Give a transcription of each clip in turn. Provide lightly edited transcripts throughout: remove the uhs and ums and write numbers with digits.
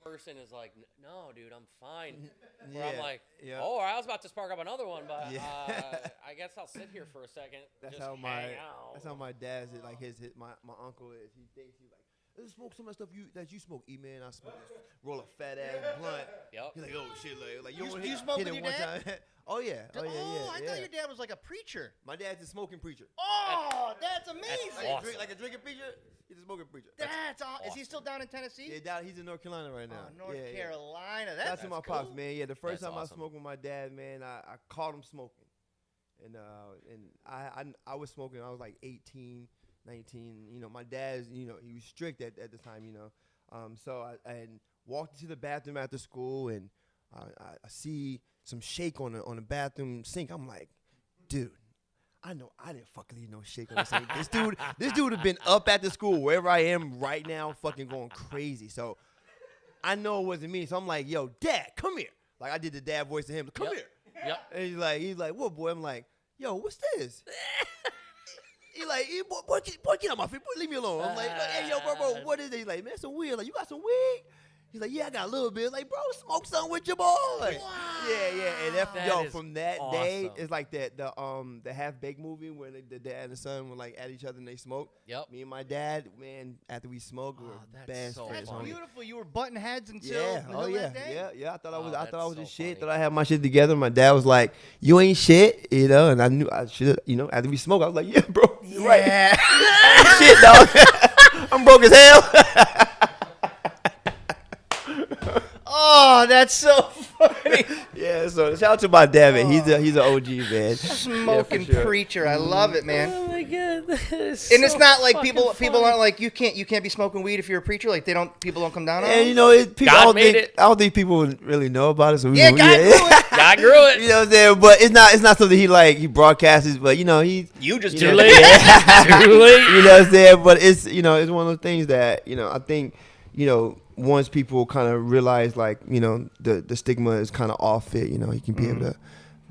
person is like, no, dude, I'm fine. Yeah. Where I'm like, yeah. oh, I was about to spark up another one, but Yeah. I guess I'll sit here for a second. That's just how hang out. That's how my dad's is, like my uncle is. He thinks he's like, let's smoke some of the stuff that you smoke. Man, I smoke this roll a fat ass blunt. Yep. He's like, oh shit, like you smoke with your dad? Oh yeah. I thought your dad was like a preacher. My dad's a smoking preacher. Oh, that's amazing. awesome. Like a drinking preacher. He's a smoking preacher. That's awesome. Is he still down in Tennessee? Yeah, he's in North Carolina right now. Oh, North Carolina. That's with my cool. pops, man. Yeah, the first That's time awesome. I smoked with my dad, man, I caught him smoking, and I was smoking. I was like 18, 19. You know, my dad's, he was strict at the time. So I walked into the bathroom after school, and I see some shake on the bathroom sink. I'm like, dude, I know I didn't fucking leave no shake on the sink. This dude have been up at the school wherever I am right now, fucking going crazy. So I know it wasn't me. So I'm like, yo, Dad, come here. Like I did the dad voice to him. Come here. Yep. And he's like, what, boy? I'm like, yo, what's this? He like, boy, get out my feet. Boy, leave me alone. I'm like, hey, yo, bro, what is it? He's like, man, some weed. Like, you got some weed? He's like, yeah, I got a little bit. Like, bro, smoke something with your boy. Like, yeah. And That from that day, awesome. it's like the Half Baked movie where the dad and the son were like at each other and they smoke. Yep. Me and my dad, man, after we smoked, we were that's best so friends. That's homie. beautiful. You were butting heads until Yeah. that day? Yeah. I thought I was that's the so shit. funny. Thought I had my shit together. My dad was like, "You ain't shit," and I knew I should. After we smoked, I was like, "Yeah, bro, you're right." Shit, dog. I'm broke as hell. Oh, that's so funny. Yeah. So shout out to my dad, man. He's an OG, man. Smoking Yeah, for sure. preacher. I love it, man. Oh my god, that is And it's so not like fucking people funny. aren't like you can't be smoking weed if you're a preacher. Like people don't come down on And you. people, God made it. I don't think people really know about it. So we, Yeah, God grew it. God grew it. You know what I'm saying? But it's not something he broadcasts. But he. You just Too did late. it. Too late. You know what I'm saying? But it's it's one of those things that I think once people kind of realize like the stigma is kind of off it, you can be able to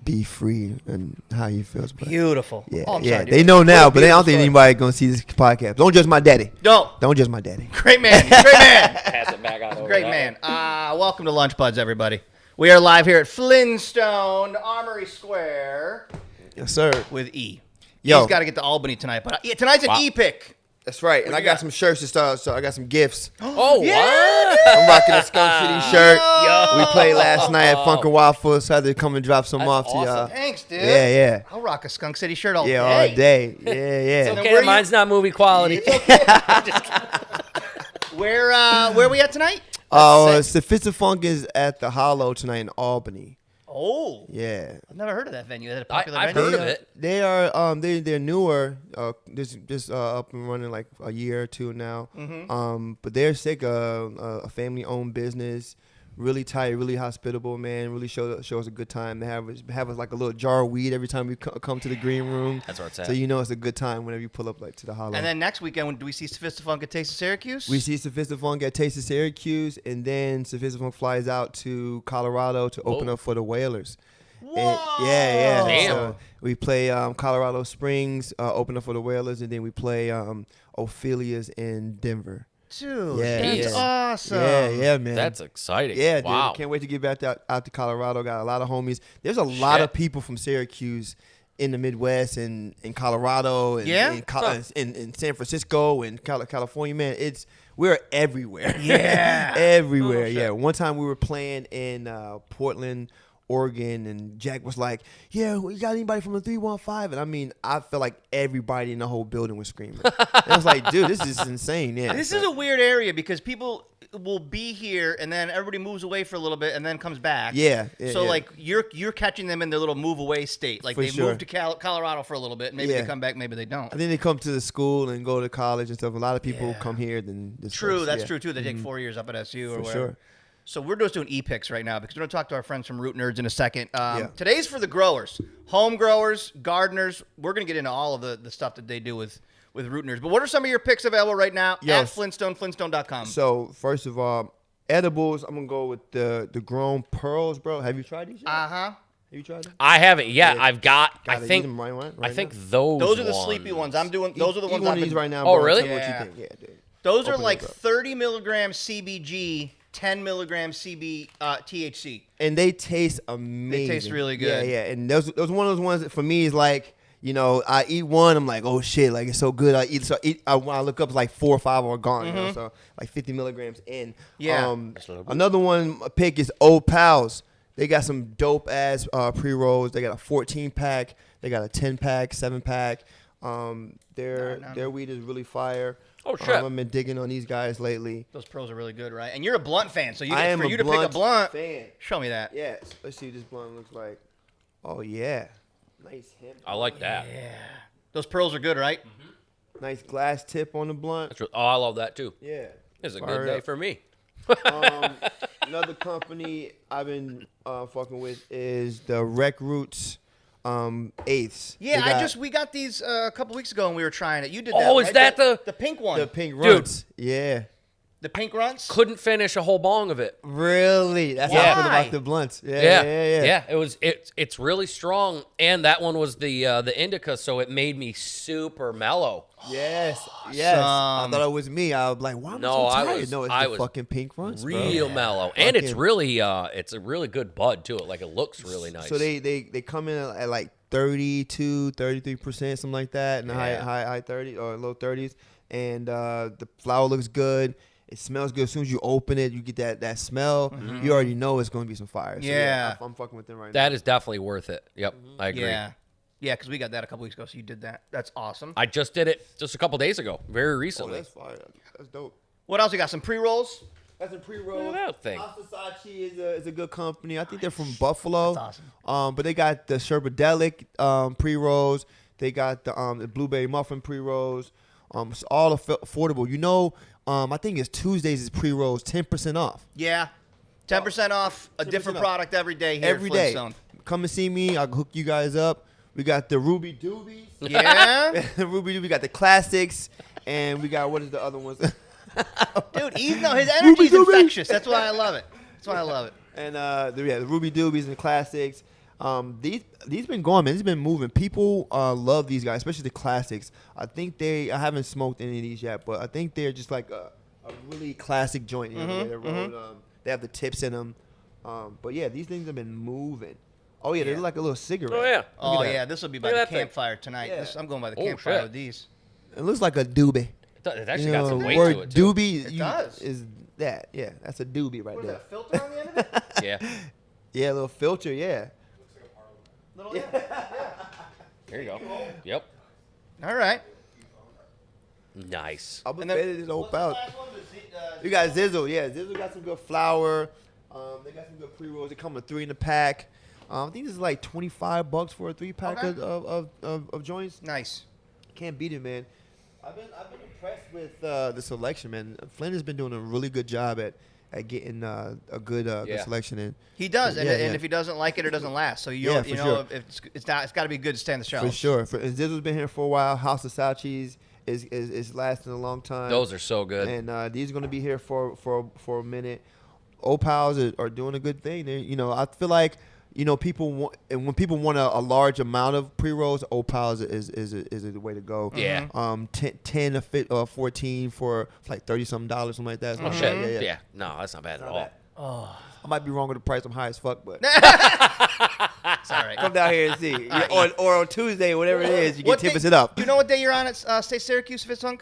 be free and how you feel. But Beautiful. yeah, Oh, I'm yeah, sorry, they dude. know now, What a but I don't think beautiful anybody gonna see this podcast. Don't judge my daddy. Don't. Don't judge my daddy. Great man. Great man. Pass it back on over. Great that. man. Welcome to Lunchbuds, everybody. We are live here at Flynnstoned, Armory Square Yes, sir. with E. Yo. He's got to get to Albany tonight, but tonight's an Wow. E pick. That's right. And What I you got got? some shirts to start, so I got some gifts. Oh, Yeah, what? I'm rocking a Skunk City shirt. Yo. We played last night at Funk and Waffle, so I had to come and drop some That's off to y'all. awesome. Thanks, dude. Yeah. I'll rock a Skunk City shirt all Yeah, day. all day. Yeah. And Okay, where you- mine's not movie quality. Where we at tonight? Oh, Sophistifunk is at the Hollow tonight in Albany. Oh, Yeah. I've never heard of that venue. Is that a popular I've venue? heard of it. They are they're newer. Just up and running like a year or two now. But they're sick. A family owned business. Really tight, really hospitable, man. Really show us a good time. They have us like a little jar of weed every time we come to the green room. That's where it's at. So it's a good time whenever you pull up like to the Hollow. And then next weekend, do we see Sophistifunk at Taste of Syracuse? We see Sophistifunk at Taste of Syracuse, and then Sophistifunk flies out to Colorado to open Whoa. up for the Whalers. Whoa! Yeah. Damn. So we play Colorado Springs, open up for the Whalers, and then we play Ophelia's in Denver. Dude, Yeah, that's yeah. awesome. Yeah, man. That's exciting. Yeah, dude. Wow. Can't wait to get back out to Colorado. Got a lot of homies. There's a lot of people from Syracuse in the Midwest and in Colorado and Yeah? in San Francisco and California, man. We're everywhere. Yeah. everywhere. Oh, shit. Yeah. One time we were playing in Portland, Oregon, and Jack was like, "Yeah, we got anybody from the 315?" And I mean, I felt like everybody in the whole building was screaming. And I was like, "Dude, this is insane." Yeah. This is a weird area because people will be here and then everybody moves away for a little bit and then comes back. Yeah. So yeah. like you're catching them in their little move away state. Like For they sure. moved to Colorado for a little bit. Maybe Yeah. they come back. Maybe they don't. I think they come to the school and go to college and stuff. A lot of people Yeah. come here. Then this True, folks, that's yeah. true too. They take 4 years up at SU or For whatever. sure. So we're just doing e-picks right now because we're going to talk to our friends from Root Nerds in a second. Yeah. Today's for the growers, home growers, gardeners. We're going to get into all of the stuff that they do with Root Nerds. But what are some of your picks available right now at Flintstone, Flintstone.com? So first of all, edibles. I'm gonna go with the grown pearls, bro. Have you tried these? Yet? Have you tried them? I haven't yet. Yeah. I've got. Gotta I use think. them right I think now. those. Those are the sleepy ones. I'm doing. Eat- Those are the eat ones one I've of these been. right now. Oh, bro. really? Tell me what Yeah. you think. Yeah, dude. Those are Open like those up. 30 milligrams CBG 10 milligrams THC. And they taste amazing. They taste really good. Yeah. And those one of those ones that for me is like, I eat one, I'm like, oh shit, like it's so good. When I look up, it's like 4 or 5 are gone. So like 50 milligrams in. Yeah. Another one pick is Old Pals. They got some dope ass pre-rolls. They got a 14-pack. They got a 10-pack, 7-pack. Their weed is really fire. Oh shit! I've been digging on these guys lately. Those pros are really good, right? And you're a blunt fan, so I am for a you to pick a blunt fan. Show me that. Yeah, let's see what this blunt looks like. Oh yeah, nice hemp. I like that. Yeah. Those pearls are good, right? Nice glass tip on the blunt. I love that too. Yeah, It's a Fire good day up. for me. Another company I've been fucking with is the Rec Roots Eighths. Yeah, we got these a couple weeks ago and we were trying it. You did that. Oh, is right? that the pink one? the pink runts. Yeah, The pink runs? Couldn't finish a whole bong of it. really. That's how I feel Why? about the blunts. Yeah. It's really strong, and that one was the indica, so it made me super mellow. Yes. I thought it was me. I was like, why am I so I tired? was- No, it's I the was fucking pink runts, bro. Real mellow, and it's Fucking- really it's a really good bud to it. Like it looks really nice. So they come in at like 32, 33%, something like that, in the high 30 or low 30s, and the flower looks good. It smells good. As soon as you open it, you get that smell. You already know it's going to be some fire. So Yeah. I'm fucking with them right now. that is definitely worth it. Yep, I agree. Yeah. Yeah, because we got that a couple weeks ago, so you did that. That's awesome. I just did it just a couple days ago, very Oh, recently. that's fire. That's dope. What else? You got some pre-rolls? That's a pre-roll. Look at that thing. Sachi is a good company. I think they're from Buffalo. That's awesome. But they got the Sherbadelic pre-rolls. They got the Blueberry Muffin pre-rolls. It's all affordable. I think it's Tuesdays is pre-rolls, 10% off. Yeah. 10% off a 10% different off. product every day here Every at day. Flintstone. Come and see me. I'll hook you guys up. We got the Ruby Doobies. Yeah? Ruby Doobies. We got the classics. And we got, what is the other ones? Dude, his energy's Ruby Doobie. infectious. That's why I love it. And the Ruby Doobies and the classics. These been going, man. These been moving. People love these guys, especially the classics. I haven't smoked any of these yet, but I think they're just like a really classic joint. The way they're rolled. They have the tips in them. But yeah, these things have been moving. Oh yeah, they look like a little cigarette. Oh yeah. Look Oh, at that. yeah, this will be by Look the at that thing. campfire tonight. Yeah. I'm going by the Oh, campfire shit. with these. It looks like a doobie. It actually got some weight word to it too. doobie It does. is that. Yeah, that's a doobie right What is there. that, a filter on the end of it? Yeah. Yeah, a little filter. Yeah. Little, yeah. There you go. Yep. All right. Nice. I'm And a then- fan of this old what's the pouch. last one? You got Zizzle. Yeah, Zizzle got some good flour. They got some good pre-rolls. They come with 3 in the pack. I think this is like $25 for a 3-pack Okay. of joints. Nice. Can't beat it, man. I've been impressed with the selection, man. Flynn has been doing a really good job at getting a good selection in. He does, and, Yeah, and yeah. if he doesn't like it, it doesn't last. So Yeah, you for know, sure. if it's got to be good to stay on the shelf. For sure. And Zizzle's been here for a while. House of Sachi's is lasting a long time. Those are so good. And these are going to be here for a minute. Opals are doing a good thing. I feel like people want, and when people want a large amount of pre-rolls, Opals is the way to go. Yeah. 10 or 14 for like $30-something, something like that. Oh shit. Yeah. No, that's not bad at all. Oh, I might be wrong with the price. I'm high as fuck, but It's all right. come down here and see. Or on Tuesday, whatever it is, you What can tip day- us it up. Do you know what day you're on at State Syracuse, Fitzhunk?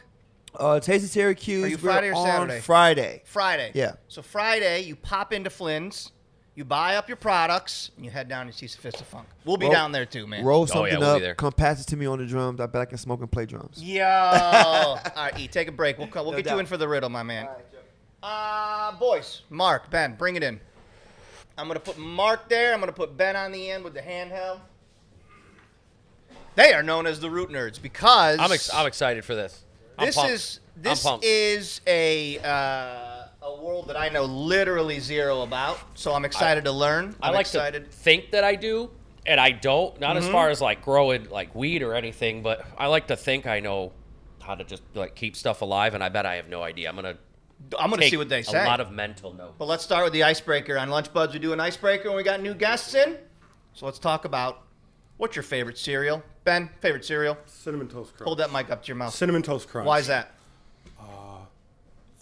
Taste of Syracuse. Are you we're Friday or on Saturday? Friday. Friday. Yeah. So Friday, you pop into Flynn's, you buy up your products, and you head down and see Sophistifunk. We'll be Roll- down there too, man. Roll Oh, something yeah, we'll be there. up. Come pass it to me on the drums. I bet I can smoke and play drums. Yo. All right, E, take a break. We'll No get you doubt. in for the riddle, my man. Boys, Mark, Ben, bring it in. I'm going to put Mark there. I'm going to put Ben on the end with the handheld. They are known as the Root Nerds because I'm excited for this. I'm this pumped. is I'm this pumped. is a world that I know literally zero about. So I'm excited to learn. I I'm like excited. to think that I do, and I don't. Not Mm-hmm. as far as like growing like weed or anything, but I like to think I know how to just like keep stuff alive, and I bet I have no idea. I'm gonna take see what they say. a lot of mental notes. But let's start with the icebreaker. On Lunchbuds, we do an icebreaker when we got new guests in. So let's talk about what's your favorite cereal. Ben, favorite cereal? Cinnamon Toast Crunch. Hold that mic up to your mouth. Cinnamon Toast Crunch. Why is that?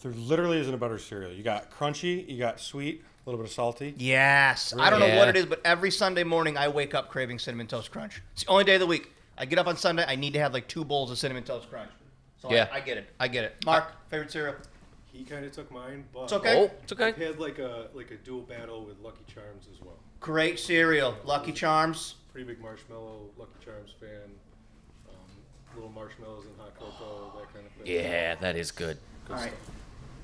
There literally isn't a better cereal. You got crunchy, you got sweet, a little bit of salty. Yes. I don't know what it is, but every Sunday morning I wake up craving Cinnamon Toast Crunch. It's the only day of the week. I get up on Sunday, I need to have like 2 bowls of Cinnamon Toast Crunch. So I get it. Mark, favorite cereal? He kind of took mine, but It's okay. Oh, it's okay. I've had like a dual battle with Lucky Charms as well. Great cereal. Lucky Charms. Pretty big marshmallow Lucky Charms fan. Little marshmallows and hot cocoa, that kind of thing. Yeah, that is good. All right.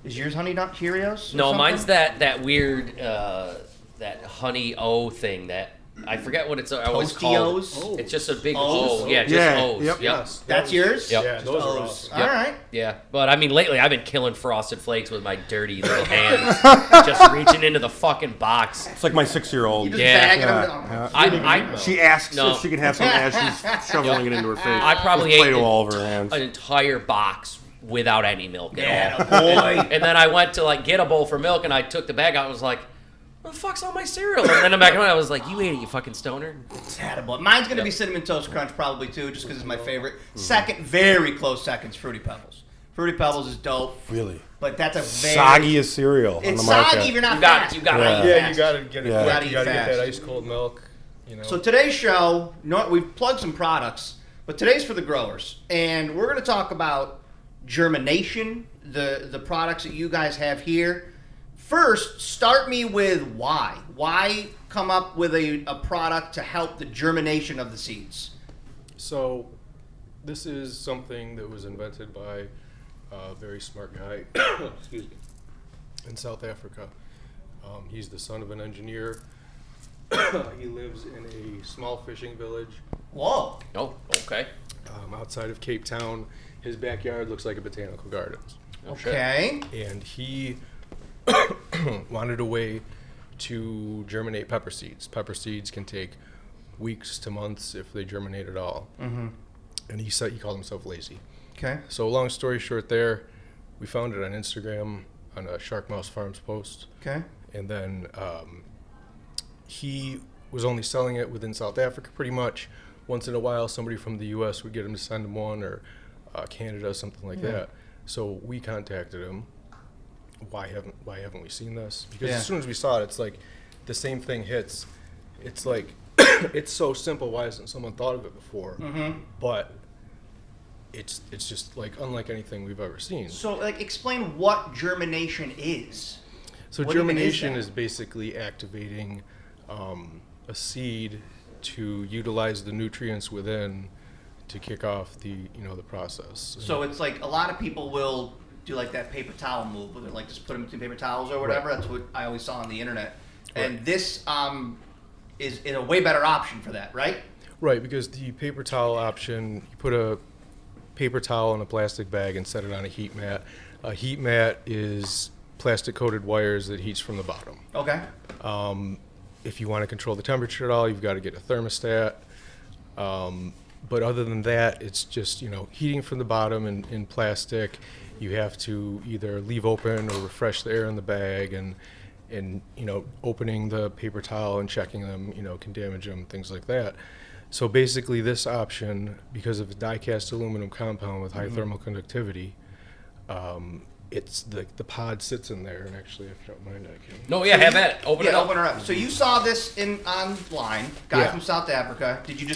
Is yours Honey Nut Cheerios? No, mine's that weird that honey O thing that I forget what it's always called. Tostios? It's just a big O's? O. Yeah, just Yeah, O's. yep. Yep. That's yours? Yep. Yeah, those are O's. awesome. All right. Yeah, but I mean, lately I've been killing Frosted Flakes with my dirty little hands, just reaching into the fucking box. It's like my 6-year-old. You just Yeah. bagging them. Yeah. She asks No. if she can have some as she's shoveling it into her face. I probably with ate Play-Doh all over her hands. an entire box without any milk at Yeah, all. boy. And then I went to like get a bowl for milk, and I took the bag out and was like, "What the fuck's on my cereal?" And then I'm back home, I was like, "You ate it, you fucking stoner." Terrible. Mine's going to be Cinnamon Toast Crunch probably too, just because it's my favorite. Second, very close seconds, Fruity Pebbles. Fruity Pebbles is dope, Really? but that's a very... Soggiest cereal on It's the market. soggy if you're not You got it, fast. you got it. Yeah. Yeah, Fast. you gotta get it Yeah. quick. Gotta You eat gotta get fast. that ice cold milk. You know. So today's show, we've plugged some products, but today's for the growers. And we're going to talk about germination, the products that you guys have here. First, start me with why. Why come up with a product to help the germination of the seeds? So, this is something that was invented by a very smart guy, excuse me, in South Africa. He's the son of an engineer. He lives in a small fishing village Whoa. Oh, okay. outside of Cape Town. His backyard looks like a botanical gardens. Oh, shit. Okay. And he wanted a way to germinate pepper seeds. Pepper seeds can take weeks to months if they germinate at all. Mm-hmm. And he called himself lazy. Okay. So long story short there, we found it on Instagram on a Shark Mouse Farms post. Okay. And then he was only selling it within South Africa pretty much. Once in a while, somebody from the U.S. would get him to send him one, or Canada, something like that. So we contacted him. Why haven't we seen this? Because as soon as we saw it, it's like the same thing hits. It's like it's so simple. Why hasn't someone thought of it before? Mm-hmm. But it's just like unlike anything we've ever seen. So, like, explain what germination is. So What even is germination that? is basically activating a seed to utilize the nutrients within to kick off the process. So it's like a lot of people will do like that paper towel move, where they like just put them between paper towels or whatever. Right. That's what I always saw on the internet. And Right. this is a way better option for that, right? Right, because the paper towel option, you put a paper towel in a plastic bag and set it on a heat mat. A heat mat is plastic coated wires that heats from the bottom. Okay. If you want to control the temperature at all, you've got to get a thermostat. But other than that, it's just, heating from the bottom in plastic. You have to either leave open or refresh the air in the bag, and opening the paper towel and checking them, can damage them, things like that. So basically this option, because of the die-cast aluminum compound with high thermal conductivity, it's the pod sits in there, and actually, if you don't mind, I can. No, yeah, have at it. Open it up. Open her up. So you saw this online, guy Yeah. from South Africa. Did you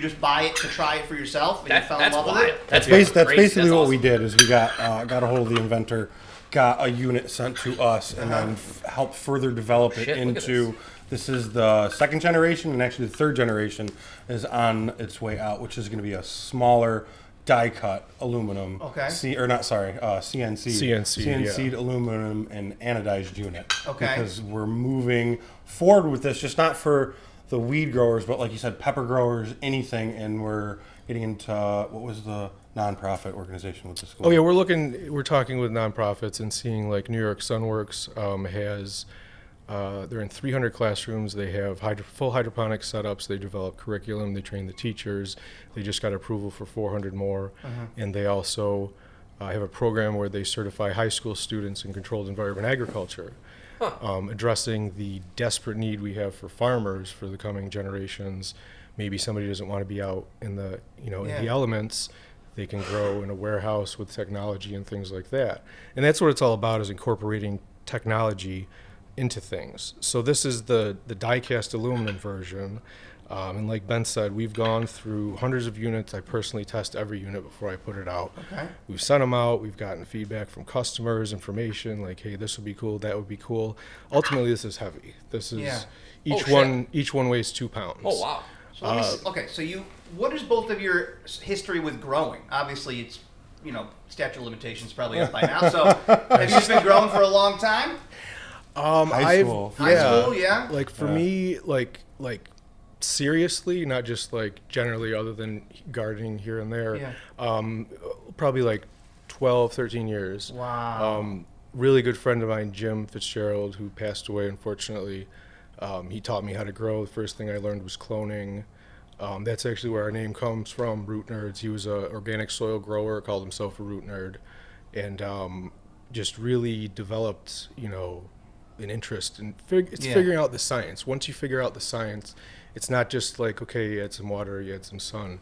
just buy it to try it for yourself? And you fell in That's love with wild. it? That's That's crazy. basically That's what awesome. we did. Is we got a hold of the inventor, got a unit sent to us, and then helped further develop it Shit, look at into. This is the second generation, and actually the third generation is on its way out, which is going to be a smaller die-cut aluminum. Okay. CNC. CNC'd aluminum and anodized unit. Okay. Because we're moving forward with this, just not for the weed growers, but like you said, pepper growers, anything, and we're getting into what was the nonprofit organization with the school? Oh yeah, we're talking with nonprofits and seeing like New York Sunworks has. They're in 300 classrooms. They have full hydroponic setups. They develop curriculum. They train the teachers. They just got approval for 400 more. And they also have a program where they certify high school students in controlled environment agriculture, addressing the desperate need we have for farmers for the coming generations. Maybe somebody doesn't want to be out in the in the elements. They can grow in a warehouse with technology and things like that. And that's what it's all about, is incorporating technology into things. So this is the die-cast aluminum version. And like Ben said, we've gone through hundreds of units. I personally test every unit before I put it out. Okay. We've sent them out. We've gotten feedback from customers, information like, hey, this would be cool, that would be cool. Ultimately, this is heavy. This is each one weighs 2 pounds. Oh wow. So let me see. Okay, so what is both of your history with growing? Obviously, it's, statute of limitations probably up by now. So have you just been growing for a long time? High school. High school, yeah. Like for me, like seriously, not just like generally, other than gardening here and there. Yeah. Probably like 12, 13 years. Wow. Really good friend of mine, Jim Fitzgerald, who passed away unfortunately. He taught me how to grow. The first thing I learned was cloning. That's actually where our name comes from, Root Nerds. He was an organic soil grower, called himself a root nerd, and just really developed, an interest in figuring out the science. Once you figure out the science, it's not just like, okay, you add some water, you add some sun,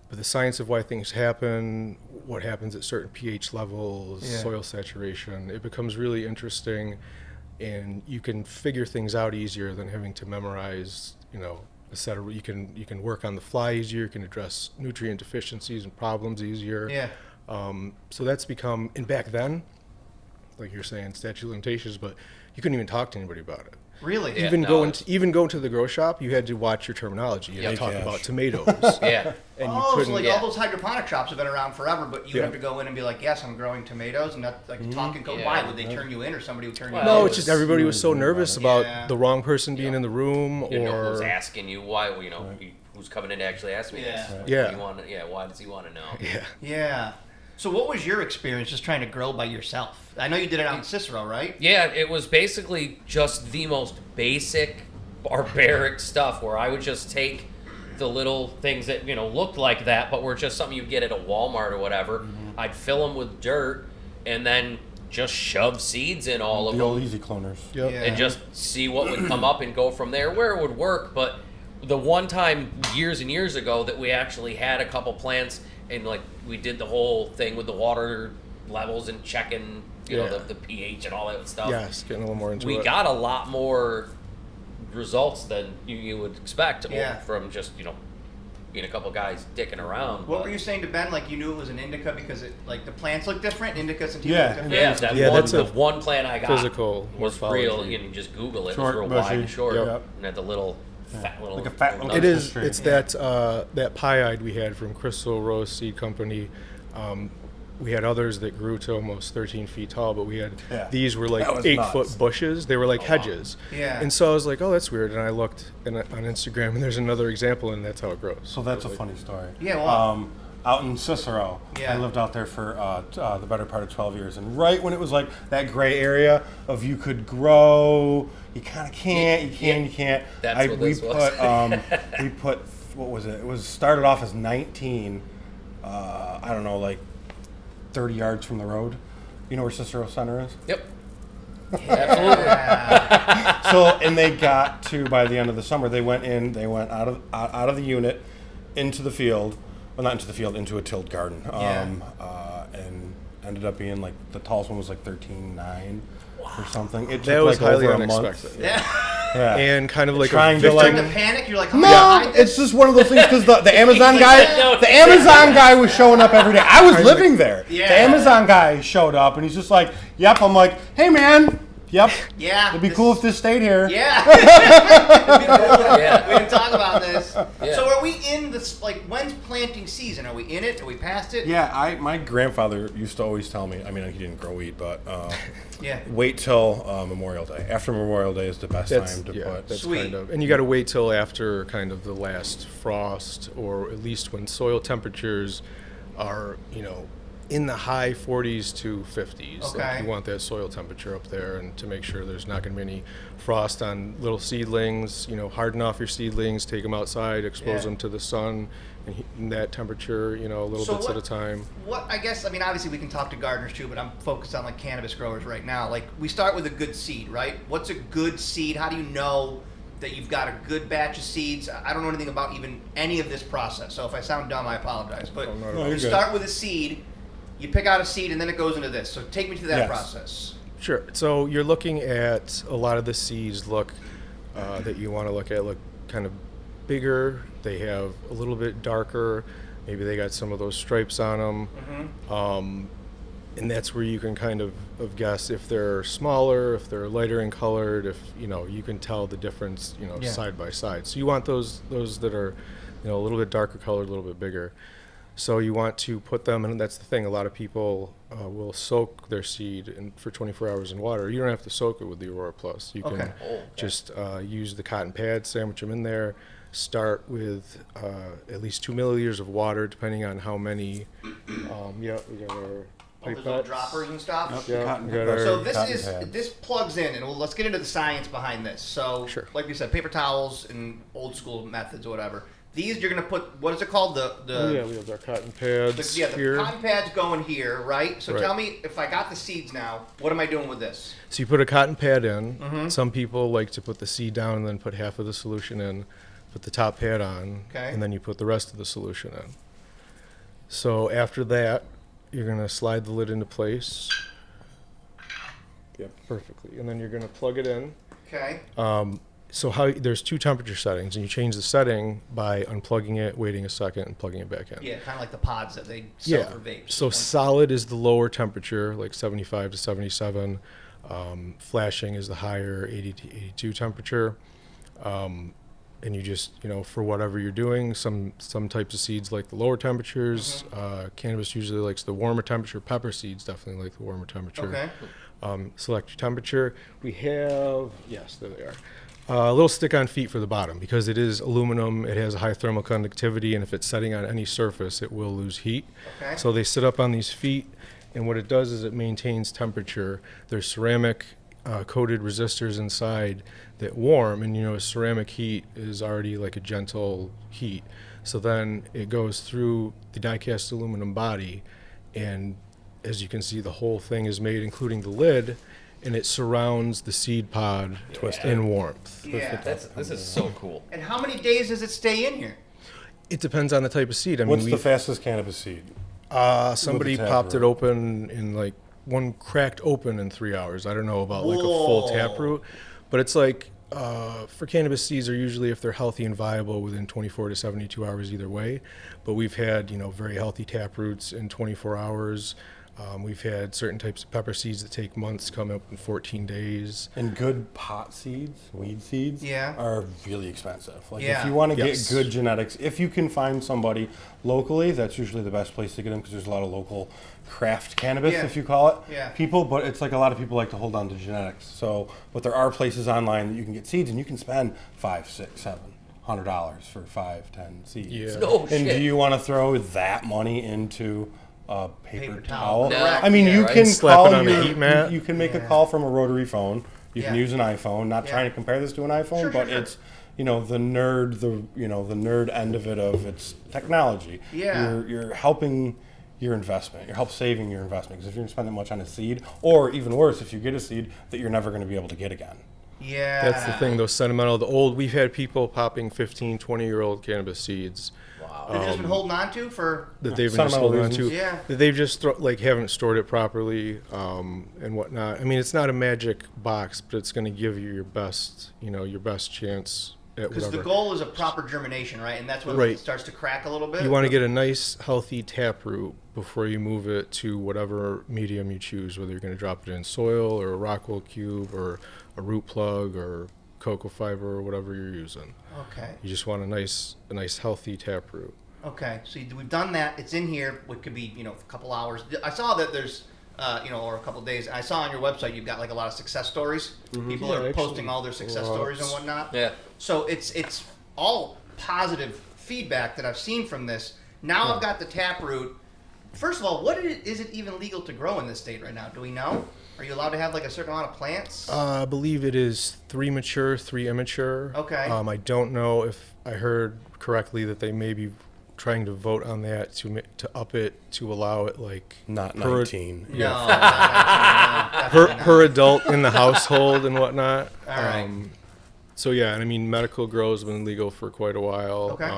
but the science of why things happen, what happens at certain pH levels, soil saturation, it becomes really interesting, and you can figure things out easier than having to memorize, a set of, you can work on the fly easier, you can address nutrient deficiencies and problems easier. Yeah. So that's become, and back then, like you're saying, statute of limitations, but you couldn't even talk to anybody about it. Really? Yeah. Even no, going it's- to the grow shop, you had to watch your terminology. You had to talk cash. about tomatoes. Yeah. And you So couldn't. like yeah. all those hydroponic shops have been around forever, but you Yeah. have to go in and be like, yes, I'm growing tomatoes, and not like talking code. Yeah. Why would they turn you in, or somebody would turn you Well, in? No, it it's just was- everybody was so nervous about Yeah. the wrong person being in the room, You didn't know who's or asking you why, who's coming in to actually ask me Yeah. this. Yeah. Why does he want to know? yeah. Yeah. So what was your experience just trying to grow by yourself? I know you did it out in Cicero, right? Yeah, it was basically just the most basic, barbaric stuff where I would just take the little things that, looked like that, but were just something you get at a Walmart or whatever. I'd fill them with dirt and then just shove seeds in all of The them. old easy cloners. Yep. Yeah. And just see what would come up and go from there, where it would work. But the one time years and years ago that we actually had a couple plants and like we did the whole thing with the water levels and checking, Yeah. the pH and all that stuff. Yes, getting a little more into We it. got a lot more results than you would expect Yeah. from just, being a couple guys dicking around. What but- were you saying to Ben? Like you knew it was an indica because it like the plants look different, indicas and Yeah. look different. Yeah, that Yeah, one, that's the a one plant I got physical was morphology. real. You can just Google it. Short, it was real wide bushy. and short, Yep. and had the little fat little. Like a fat little- It is. Tree. It's that pie-eyed we had from Crystal Rose Seed Company. We had others that grew to almost 13 feet tall, but we had these were like That was 8-foot nuts. bushes. They were like hedges. Yeah. And so I was like, oh, that's weird. And I looked on Instagram, and there's another example, and that's how it grows. So that's I a was like, funny story. Yeah, well- out in Cicero, Yeah. I lived out there for the better part of 12 years. And right when it was like that gray area of you could grow, you kind of can't, you can, you can't. That's what we this was. put, we put, what was it? It was started off as 19, I don't know, like 30 yards from the road. You know where Cicero Center is? Yep. Absolutely. So, and they got to, by the end of the summer, they went out of the unit into the field. Well, not into the field, into a tilled garden. Yeah. And ended up being like, the tallest one was like 13.9 or something. It That took was like highly over unexpected. a month. Yeah. Yeah. And kind of like Trying a to, like- Starting to panic. You're like, how am I gonna No, hide this? it's just one of those things because the Amazon No, guy, it's- the Amazon guy was showing up every day. I was living there. Yeah. The Amazon guy showed up and he's just like, "Yep." I'm like, "Hey, man. Yep. Yeah. It'd be cool if this stayed here." Yeah. It'd be cool. Yeah. We didn't talk about this. Yeah. So are we in this? Like, when's planting season? Are we in it? Are we past it? Yeah, my grandfather used to always tell me. I mean, he didn't grow wheat, but Yeah. wait till Memorial Day. After Memorial Day is the best time to put. That's Sweet. kind of, and you got to wait till after kind of the last frost, or at least when soil temperatures are, in the high 40s to 50s. Okay. Like you want that soil temperature up there, and to make sure there's not going to be any frost on little seedlings. Harden off your seedlings, take them outside, expose Yeah. them to the sun, and in that temperature, a little So bits what- at a time. What I guess, I mean, obviously we can talk to gardeners too, but I'm focused on like cannabis growers right now. Like, we start with a good seed, right? What's a good seed? How do you know that you've got a good batch of seeds. I don't know anything about even any of this process, so if I sound dumb, I apologize. But No, you you're start with a seed, you pick out a seed, and then it goes into this. So take me through that Yes. process. Sure. So you're looking at a lot of the seeds that you want to look at look kind of bigger. They have a little bit darker. Maybe they got some of those stripes on them. And that's where you can kind of guess if they're smaller, if they're lighter in colored, if you can tell the difference, Yeah. side by side. So you want those that are, a little bit darker colored, a little bit bigger. So you want to put them, and that's the thing. A lot of people will soak their seed for 24 hours in water. You don't have to soak it with the Aurora Plus. You can just use the cotton pad, sandwich them in there. Start with at least 2 milliliters of water, depending on how many. We got our All those little droppers and stuff. Yeah, Cotton we got pad. our- So Cotton pads. this plugs in, and let's get into the science behind this. So, Sure. like we said, paper towels and old school methods or whatever. These you're gonna put. What is it called? we have our cotton pads the here. cotton pads going here, right? So Right. tell me, if I got the seeds now, what am I doing with this? So you put a cotton pad in. Some people like to put the seed down and then put half of the solution in, put the top pad on, Okay. and then you put the rest of the solution in. So after that, you're going to slide the lid into place. Yep, perfectly. And then you're going to plug it in. Okay. So there's 2 temperature settings, and you change the setting by unplugging it, waiting a second, and plugging it back in. Yeah, kind of like the pods that they sell for vapes. So solid is the lower temperature, like 75 to 77. Flashing is the higher 80 to 82 temperature. And you just, for whatever you're doing, some types of seeds like the lower temperatures. Cannabis usually likes the warmer temperature. Pepper seeds definitely like the warmer temperature. Okay. Select your temperature. We have, yes, there they are. A little stick-on feet for the bottom because it is aluminum. It has a high thermal conductivity, and if it's setting on any surface, it will lose heat. Okay. So they sit up on these feet, and what it does is it maintains temperature. There's ceramic coated resistors inside that warm, and ceramic heat is already like a gentle heat. So then it goes through the die-cast aluminum body, and as you can see, the whole thing is made, including the lid, and it surrounds the seed pod in warmth. Yeah. This is so cool. And how many days does it stay in here? It depends on the type of seed. I mean, What's the fastest cannabis seed? somebody With the tap popped it root. open in like one cracked open in 3 hours. I don't know about like a full tap root, but it's like for cannabis seeds are usually, if they're healthy and viable, within 24 to 72 hours either way. But we've had very healthy tap roots in 24 hours. We've had certain types of pepper seeds that take months come up in 14 days. And good pot seeds, weed seeds, Yeah. are really expensive. Like Yeah. if you want to Yes. get good genetics, if you can find somebody locally, that's usually the best place to get them because there's a lot of local craft cannabis, Yeah. if you call it, Yeah. people. But it's like a lot of people like to hold on to genetics. So, but there are places online that you can get seeds, and you can spend $500, $600, $700 for 5, 10 seeds. Yeah. No And shit. do you want to throw that money into a paper towel? No. I mean, Yeah, you right. can Slap call it on the your, heat mat. You can make a Yeah. call from a rotary phone. You can Yeah. use an iPhone. Not Yeah. trying to compare this to an iPhone, Sure, but sure. it's the nerd end of it of its technology. Yeah. You're helping your investment. You're saving your investment because if you're gonna spend that much on a seed, or even worse, if you get a seed that you're never going to be able to get again. Yeah. That's the thing, those sentimental, we've had people popping 15, 20-year-old cannabis seeds That they've just been holding on to for. that they've been just Sentimental holding on to. reasons. Yeah. That they've just haven't stored it properly and whatnot. I mean, it's not a magic box, but it's going to give you your best chance at Because whatever. the goal is a proper germination, right? And that's when Right. it starts to crack a little bit. You want to get a nice, healthy taproot before you move it to whatever medium you choose, whether you're going to drop it in soil or a Rockwell cube or a root plug or cocoa fiber or whatever you're using. Okay. You just want a nice healthy taproot. Okay. So we've done that. It's in here. What could be, a couple hours. I saw that there's, or a couple days. I saw on your website you've got like a lot of success stories. People Yeah, are actually, posting all their success lots. stories and whatnot. Yeah. So it's all positive feedback that I've seen from this. Now I've got the taproot. First of all, is it even legal to grow in this state right now? Do we know? Are you allowed to have like a certain amount of plants? I believe it is 3 mature, 3 immature. Okay. I don't know if I heard correctly that they may be trying to vote on that to up it to allow it like Not per- 19. No, definitely not. per adult in the household and whatnot. All right. So yeah, and I mean, medical grow has been legal for quite a while. Okay.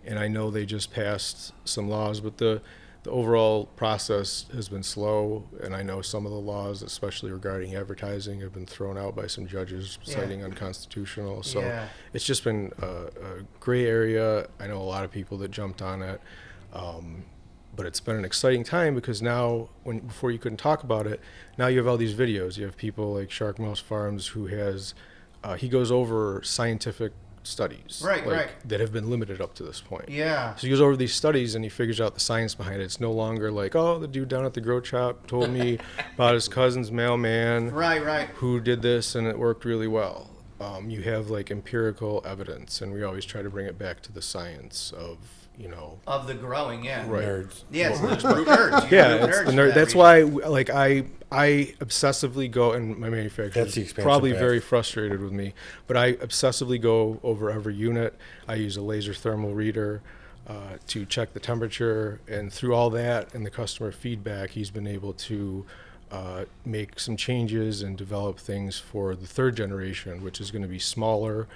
And I know they just passed some laws, but the overall process has been slow. And I know some of the laws, especially regarding advertising, have been thrown out by some judges citing unconstitutional. So it's just been a gray area. I know a lot of people that jumped on it. But it's been an exciting time because now, before you couldn't talk about it, now you have all these videos. You have people like Shark Mouse Farms who has, he goes over scientific studies, that have been limited up to this point. Yeah. So he goes over these studies and he figures out the science behind it. It's no longer like, oh, the dude down at the grow shop told me about his cousin's mailman, who did this and it worked really well. You have like empirical evidence, and we always try to bring it back to the science of, you know, of the growing, Nerds. Yeah, it's just root nerds. Yeah, it's the nerd. That's why, like, I obsessively go, and my manufacturer is probably very frustrated with me, but I obsessively go over every unit. I use a laser thermal reader to check the temperature, and through all that and the customer feedback, he's been able to make some changes and develop things for the third generation, which is going to be smaller,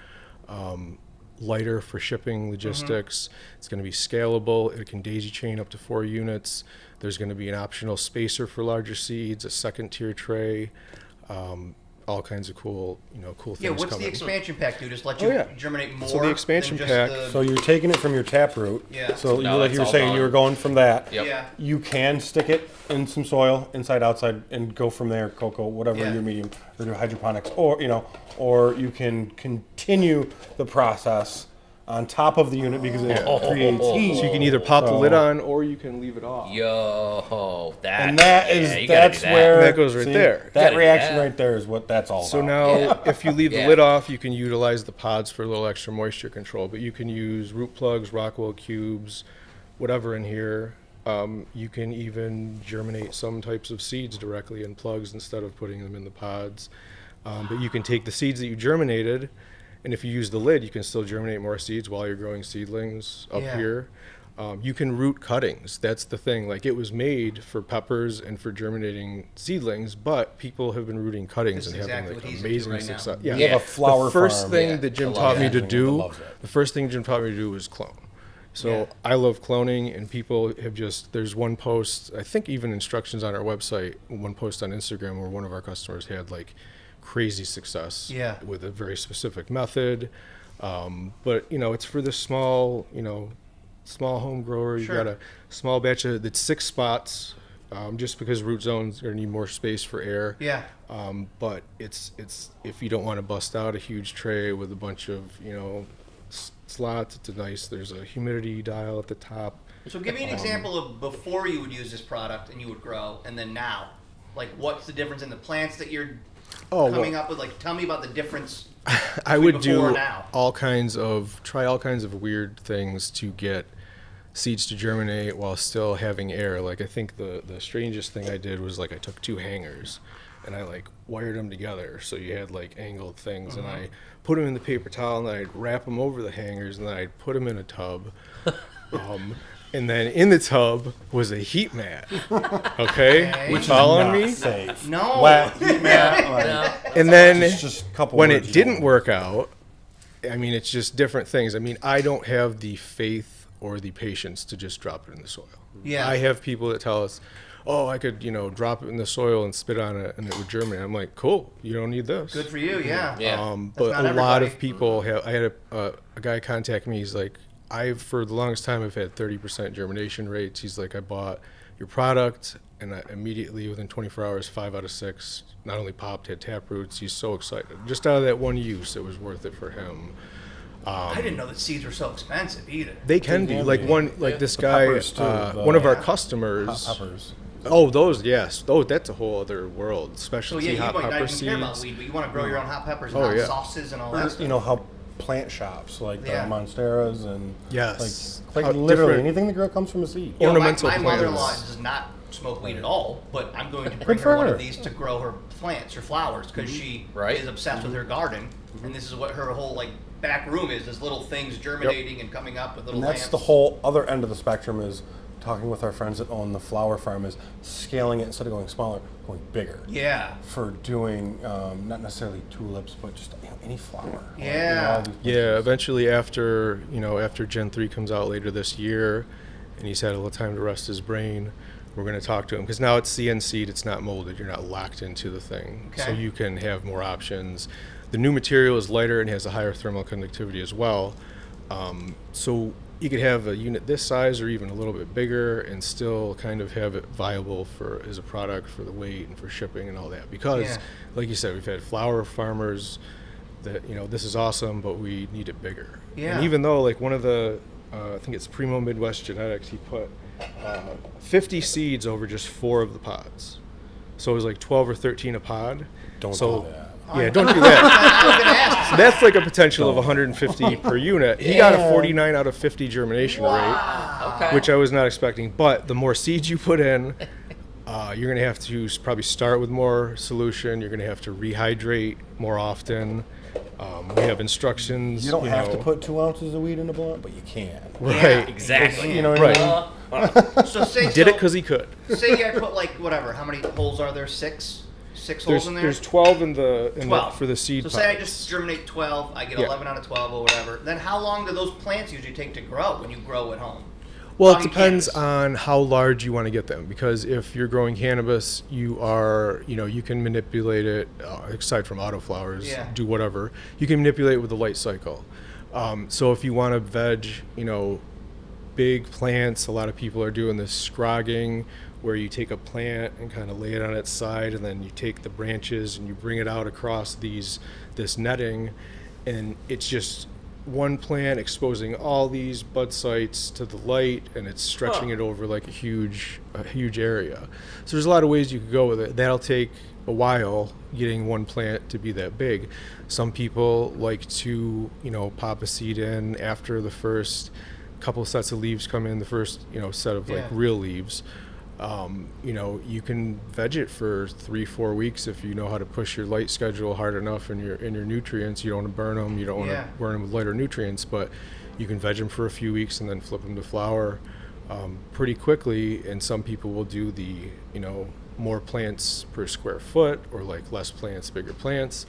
lighter for shipping logistics. It's going to be scalable. It can daisy chain up to 4 units. There's going to be an optional spacer for larger seeds, a second tier tray, all kinds of cool things. Yeah, what's coming. the expansion pack do? Just let you germinate more. So the expansion than just pack. So you're taking it from your tap root. Yeah. So No, like that's you were all saying, done. you were going from that. Yep. Yeah. You can stick it in some soil, inside, outside, and go from there. Cocoa, whatever your medium, or do hydroponics, or or you can continue the process on top of the unit because it creates heat. So you can either pop the lid on or you can leave it off. Yo, that. And that yeah, is you gotta that's do that. where That goes right there. That Gotta do reaction that. right there is what that's all So about. now, if you leave the lid off, you can utilize the pods for a little extra moisture control. But you can use root plugs, Rockwell cubes, whatever in here. You can even germinate some types of seeds directly in plugs instead of putting them in the pods. But you can take the seeds that you germinated, and if you use the lid, you can still germinate more seeds while you're growing seedlings up here. You can root cuttings. That's the thing. Like, it was made for peppers and for germinating seedlings, but people have been rooting cuttings and having like amazing success. You have a flower The first farm. thing that Jim taught me to do, loves it. the first thing Jim taught me to do was clone. So I love cloning, and people have just, there's one post, I think even instructions on our website, one post on Instagram where one of our customers had like crazy success with a very specific method. But it's for the small, small home grower. You got a small batch of that's 6 spots, just because root zones are going to need more space for air. But it's if you don't want to bust out a huge tray with a bunch of slots, there's a humidity dial at the top. So give me an example of before you would use this product and you would grow, and then now. Like, what's the difference in the plants that you're coming up with? Like, tell me about the difference. I would before do now. try all kinds of weird things to get seeds to germinate while still having air. Like, I think the strangest thing I did was like I took 2 hangers and I like wired them together so you had like angled things, and I put them in the paper towel and then I'd wrap them over the hangers and then I'd put them in a tub. And then in the tub was a heat mat. Okay? Which following is me? safe. No. Wet heat mat. And then just a couple when words it didn't long. work out, I mean, it's just different things. I mean, I don't have the faith or the patience to just drop it in the soil. Yeah. I have people that tell us, oh, I could, drop it in the soil and spit on it and it would germinate. I'm like, cool, you don't need this. Good for you, yeah. But not a lot everybody. of people have, I had a guy contact me, he's like, for the longest time, I've had 30% germination rates. He's like, I bought your product, and I immediately, within 24 hours, 5 out of 6 not only popped, had tap roots. He's so excited. Just out of that one use, it was worth it for him. I didn't know that seeds were so expensive either. They can be. Like this The guy, peppers, too, one of our customers. Peppers. Oh, those, yes. Oh, that's a whole other world. So Specialty you hot might not pepper even care about seeds. weed, but you want to grow your own hot peppers and Oh, hot yeah. sauces and all that stuff. How plant shops like the Yeah. Monsteras and Yes. like How literally different- anything that grow comes from a seed. You know, ornamental my mother-in-law plants. does not smoke weed at all, but I'm going to bring for her one her. of these to grow her plants, her flowers, because she is obsessed with her garden, and this is what her whole back room is little things germinating and coming up with little And that's plants. the whole other end of the spectrum is talking with our friends that own the flower farm, is scaling it instead of going smaller, going bigger. Yeah. For doing not necessarily tulips, but just any flower. Yeah. All these Yeah, places. eventually after Gen 3 comes out later this year, and he's had a little time to rest his brain, we're going to talk to him, because now it's CNC'd, it's not molded, you're not locked into the thing. So Okay. you can have more options. The new material is lighter and has a higher thermal conductivity as well. So you could have a unit this size or even a little bit bigger and still kind of have it viable for as a product for the weight and for shipping and all that. Because, Yeah. like you said, we've had flower farmers that, this is awesome, but we need it bigger. Yeah. And even though, like, one of the, I think it's Primo Midwest Genetics, he put 50 seeds over just 4 of the pods. So it was like 12 or 13 a pod. Don't so, do that. Yeah, don't do that. I was gonna ask. So that's like a potential of 150 per unit. He got a 49 out of 50 germination rate, Okay. which I was not expecting. But the more seeds you put in, you're going to have to probably start with more solution. You're going to have to rehydrate more often. We have instructions. You don't have to put 2 ounces of weed in a blunt, but you can. Right. Exactly. You know what I Right. mean? So say He did it because he could. say I put like whatever. How many holes are there? 6 holes There's, in there. there's 12 in the 12 for the seed So pods. say I just germinate 12, I get Yeah. 11 out of 12 or whatever. Then how long do those plants usually take to grow when you grow at home? Well, it Growing depends cannabis. on how large you want to get them. Because if you're growing cannabis, you can manipulate it. Aside from autoflowers, Yeah. do whatever. You can manipulate it with the light cycle. So if you want to veg, big plants, a lot of people are doing this scrogging, where you take a plant and kind of lay it on its side, and then you take the branches and you bring it out across this netting, and it's just one plant exposing all these bud sites to the light, and it's stretching it over like a huge area. So there's a lot of ways you could go with it. That'll take a while getting one plant to be that big. Some people like to, pop a seed in after the first couple sets of leaves come in, the first, set of like Yeah. real leaves. You can veg it for 3-4 weeks if you know how to push your light schedule hard enough and your nutrients. You don't want to burn them. You don't want Yeah. to burn them with lighter nutrients, but you can veg them for a few weeks and then flip them to flower pretty quickly. And some people will do the, more plants per square foot, or like less plants, bigger plants.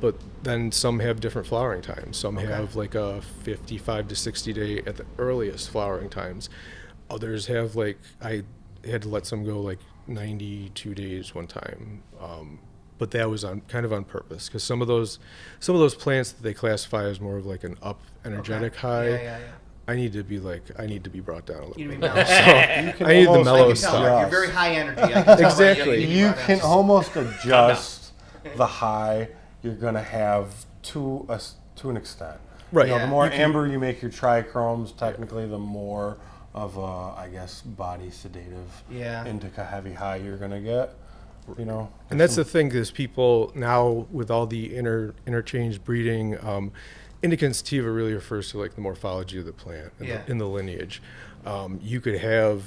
But then some have different flowering times. Some have like a 55 to 60 day at the earliest flowering times. Others have I had to let some go 92 days one time, but that was kind of on purpose, because some of those plants that they classify as more of like an up energetic high. Yeah. I need to be brought down a little You need bit. to be mellow. You can I need the almost mellow I can tell, stuff. you're very high energy. I can tell by Exactly. need to be You brought can down. almost adjust the high you're going to have to an extent. Right. The Yeah. more amber you make your trichromes, technically, the more of a, body sedative Yeah. indica heavy high you're going to get. And that's the thing, is people now, with all the interchange breeding, indica and sativa really refers to the morphology of the plant and Yeah. in the lineage. You could have,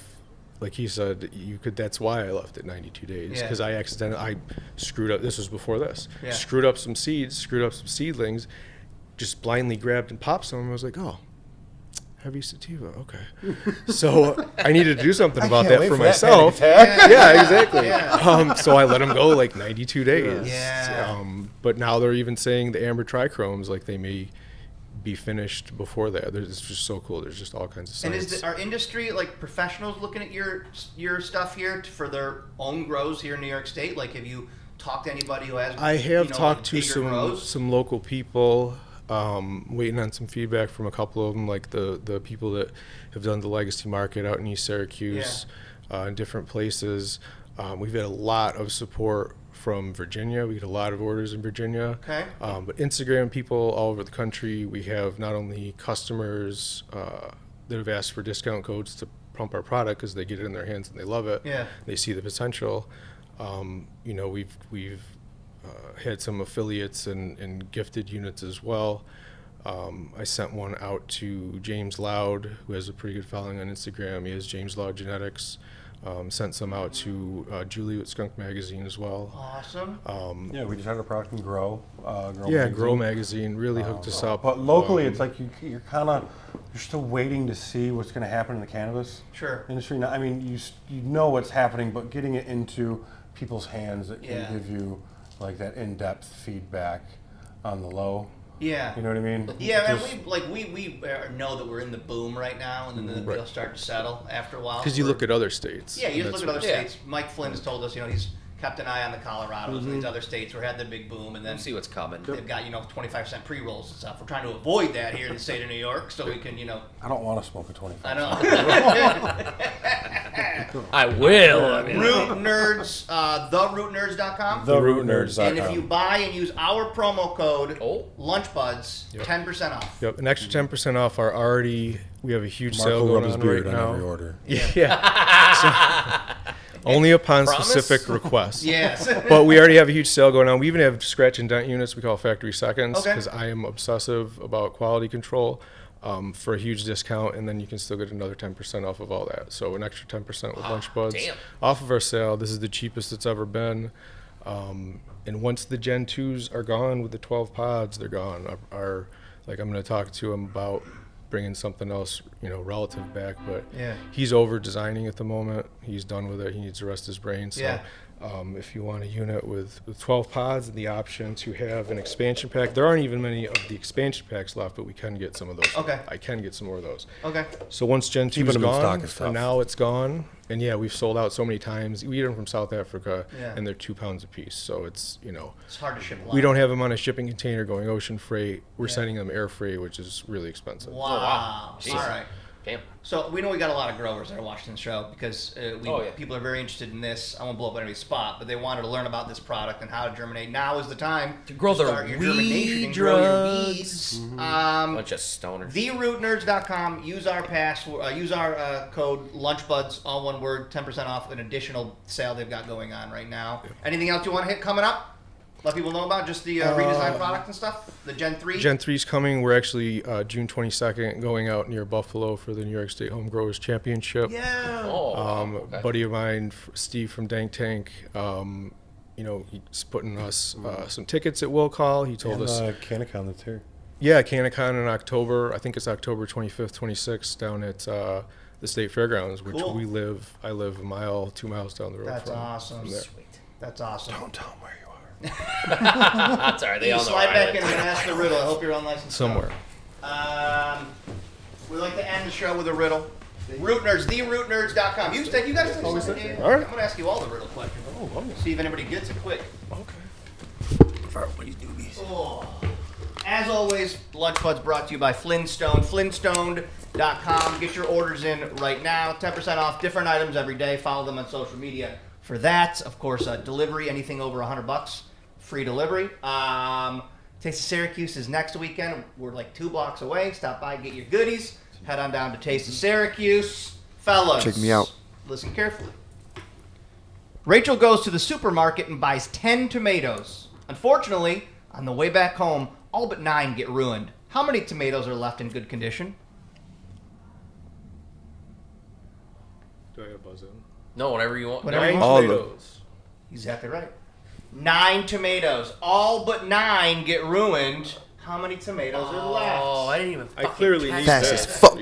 like he said, that's why I left it 92 days, Yeah. because I screwed up. This was before this. Yeah. Screwed up some seeds, screwed up some seedlings, just blindly grabbed and popped some, and I was like, oh, heavy sativa, okay. So I needed to do something about that for myself. Yeah, exactly. Yeah. So I let them go 92 days. Yeah. But now they're even saying the amber trichromes, they may be finished before that. It's just so cool. There's just all kinds of And science. is our industry professionals looking at your stuff here for their own grows here in New York State? Have you talked to anybody who has? I have talked to bigger grows? some local people. Waiting on some feedback from a couple of them, like the people that have done the Legacy Market out in East Syracuse, in different places. We've had a lot of support from Virginia. We get a lot of orders in Virginia. Okay. But Instagram people all over the country. We have not only customers that have asked for discount codes to pump our product because they get it in their hands and they love it. Yeah. They see the potential. We've had some affiliates and gifted units as well. I sent one out to James Loud, who has a pretty good following on Instagram. He has James Loud Genetics. Sent some out to Julie with Skunk Magazine as well. Awesome. Yeah, we just had a product in Grow. Grow Magazine really hooked us up. But locally, it's like you're still waiting to see what's going to happen in the cannabis industry. Now, I mean, you know what's happening, but getting it into people's hands that can give you like that in-depth feedback on the low. Yeah. You know what I mean? Yeah, we know that we're in the boom right now, and then they'll start to settle after a while. Because you look at other states. Yeah, you just look at other states. Mike Flynn has told us, he's kept an eye on the Colorados and these other states where had the big boom, and then see what's coming. They've got 25-cent pre-rolls and stuff. We're trying to avoid that here in the state of New York, so we can I don't want to smoke a 25. I know. I will. Root Nerds, therootnerds.com. Therootnerds.com. And if you buy and use our promo code Lunchbuds, 10% off. Yep, an extra 10% off our already. We have a huge Mark sale will rub going his on beard right on now. every order. Yeah. Only upon Promise? specific requests. Yes. But we already have a huge sale going on. We even have scratch and dent units we call factory seconds Okay. because I am obsessive about quality control for a huge discount, and then you can still get another 10% off of all that. So an extra 10% with Lunchbuds damn. off of our sale. This is the cheapest it's ever been. And once the Gen 2s are gone with the 12 pods, they're gone. I'm going to talk to him about bringing something else, relative back, but he's over designing at the moment. He's done with it. He needs to rest his brain. So if you want a unit with 12 pods and the option to have an expansion pack, there aren't even many of the expansion packs left, but we can get some of those. Okay. I can get some more of those. Okay. So once Gen 2 Keeping is them in stock gone, is for tough. now it's gone. And we've sold out so many times. We get them from South Africa, Yeah. and they're 2 pounds a piece. So it's, It's hard to ship a lot. we don't have them on a shipping container going ocean freight. We're sending them air freight, which is really expensive. Wow. Jeez. All right. Damn. So we know we got a lot of growers that are watching the show because people are very interested in this. I won't blow up anybody's spot, but they wanted to learn about this product and how to germinate. Now is the time To grow their start your weed germination and grow your drugs. weeds. Bunch of stoners. TheRootNerds.com. Use our code Lunchbuds, all one word, 10% off an additional sale they've got going on right now. Anything else you want to hit coming up? Let people know about just the redesigned product and stuff. The Gen 3. Gen 3's coming. We're actually June 22nd going out near Buffalo for the New York State Home Growers Championship. Yeah. Okay. Buddy of mine, Steve from Dank Tank, he's putting us some tickets at Will Call. He told us. Canacon that's here. Yeah, Canacon in October. I think it's October 25th, 26th down at the State Fairgrounds, which Cool. I live 2 miles down the road That's from. awesome. from there. Sweet. That's awesome. Don't tell them where you are. That's all right. They You all know slide where I back in live. and ask the riddle. I hope you're on license. Somewhere. We like to end the show with a riddle. Root Nerds, therootnerds.com. You guys take All right. I'm going to ask you all the riddle questions. See if anybody gets it quick. For everybody's newbies. Oh. As always, Lunchbuds brought to you by Flynnstoned. Flynnstoned.com. Get your orders in right now. 10% off different items every day. Follow them on social media for that. Of course, delivery, anything over $100, free delivery. Taste of Syracuse is next weekend. We're like 2 blocks away. Stop by, get your goodies. Head on down to Taste of Syracuse. Fellas, Check me out. Listen carefully. Rachel goes to the supermarket and buys 10 tomatoes. Unfortunately, on the way back home, all but 9 get ruined. How many tomatoes are left in good condition? Do I have buzz in? No, whatever you want. Whatever you want. All of them. Tomatoes. Exactly right. 9 tomatoes. All but 9 get ruined. How many tomatoes are left? Oh, I didn't even. I fucking clearly catch need Fast that. as fuck.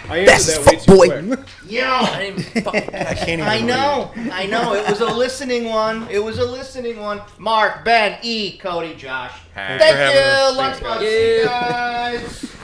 I answered that way too quick. Yeah. I didn't even fucking catch Can't even I read. know. It was a listening one. Marc, Ben, Cody, Josh. Hey. Thank for having us. you. Thanks, Lunchbuds, guys. you guys.